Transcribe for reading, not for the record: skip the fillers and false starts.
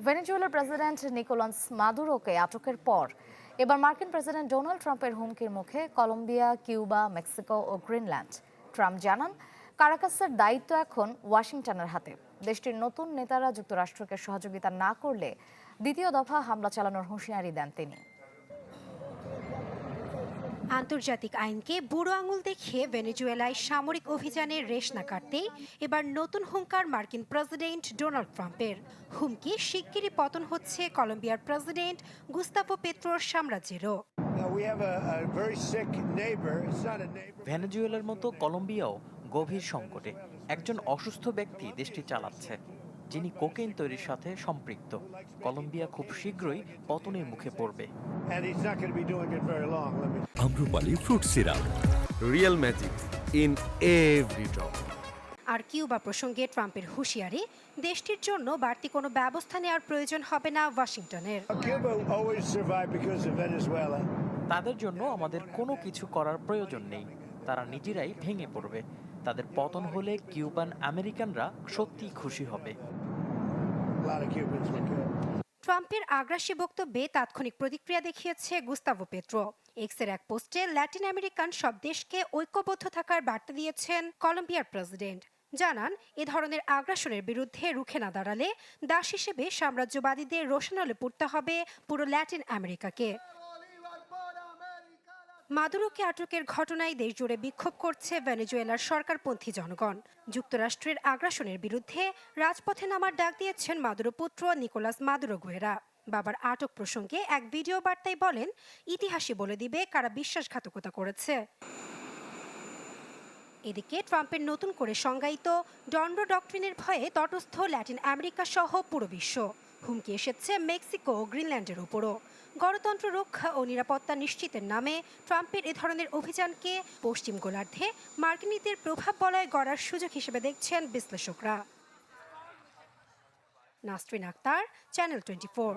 ভেনেজুয়েলার president Nicolas মাদুরোকে আটকের পর এবার মার্কিন প্রেসিডেন্ট ডোনাল্ড ট্রাম্পের হুমকির মুখে কলম্বিয়া, কিউবা, মেক্সিকো ও গ্রিনল্যান্ড। ট্রাম্প জানান, কারাকাসের দায়িত্ব এখন ওয়াশিংটনের হাতে। দেশটির নতুন নেতারা যুক্তরাষ্ট্রকে সহযোগিতা না করলে দ্বিতীয় দফা হামলা চালানোর হুঁশিয়ারি দেন তিনি। আন্তর্জাতিক আইনকে বুড়ো আঙুল দেখিয়ে ভেনেজুয়েলায় সামরিক অভিযানের রেশ না কাটতেই এবার নতুন হুঙ্কার মার্কিন প্রেসিডেন্ট ডোনাল্ড ট্রাম্পের। হুমকি শিগগিরই পতন হচ্ছে কলম্বিয়ার প্রেসিডেন্ট গুস্তাভো পেত্রোর সাম্রাজ্যেরও। ভেনেজুয়েলার মতো কলম্বিয়াও গভীর সংকটে। একজন অসুস্থ ব্যক্তি দেশটি চালাচ্ছে, যিনি কোকেইন তৈরির সাথে সম্পৃক্ত। কলম্বিয়া খুব শীঘ্রই পতনের মুখে পড়বে। Amrapali fruit syrup, real magic in every drop. আর কিউবা প্রসঙ্গে ট্রাম্পের হুঁশিয়ারি, দেশটির জন্য বাড়তি কোনো ব্যবস্থা নেওয়ার প্রয়োজন হবে না ওয়াশিংটনের। তাদের জন্য আমাদের কোনো কিছু করার প্রয়োজন নেই। তারা নিজেরাই ভেঙে পড়বে। তাদের পতন হলে কিউবান আমেরিকানরা সত্যিই খুশি হবে। ট্রাম্পের আগ্রাসী বক্তব্যে তাৎক্ষণিক প্রতিক্রিয়া দেখিয়েছে গুস্তাভো পেত্রো। এক্সের এক পোস্টে ল্যাটিন আমেরিকান সব দেশকে ঐক্যবদ্ধ থাকার বার্তা দিয়েছেন কলম্বিয়ার প্রেসিডেন্ট। জানান, এ ধরনের আগ্রাসনের বিরুদ্ধে রুখে না দাঁড়ালে দাস হিসেবে সাম্রাজ্যবাদীদের রোশনালে পড়তে হবে পুরো ল্যাটিন আমেরিকাকে। মাদুরোকে আটকের ঘটনায় দেশজুড়ে বিক্ষোভ করছে ভেনেজুয়েলার সরকারপন্থী জনগণ। যুক্তরাষ্ট্রের আগ্রাসনের বিরুদ্ধে রাজপথে নামার ডাক দিয়েছেন মাদুরো পুত্র নিকোলাস মাদুরো গুয়েরা। বাবার আটক প্রসঙ্গে এক ভিডিও বার্তায় বলেন, ইতিহাসই বলে দিবে কারা বিশ্বাসঘাতকতা করেছে। এদিকে ট্রাম্পের নতুন করে সংজ্ঞায়িত ডনরো ডক্ট্রিনের ভয়ে তটস্থ ল্যাটিন আমেরিকা সহ পুরো বিশ্ব। হুমকি এসেছে মেক্সিকো ও গ্রিনল্যান্ডের উপরও। গণতন্ত্র রক্ষা ও নিরাপত্তা নিশ্চিতের নামে ট্রাম্পের এ ধরনের অভিযানকে পশ্চিম গোলার্ধে মার্কিন নীতির প্রভাব বলয় গড়ার সুযোগ হিসেবে দেখছেন বিশ্লেষকরা। নাসরিন আক্তার, চ্যানেল 24।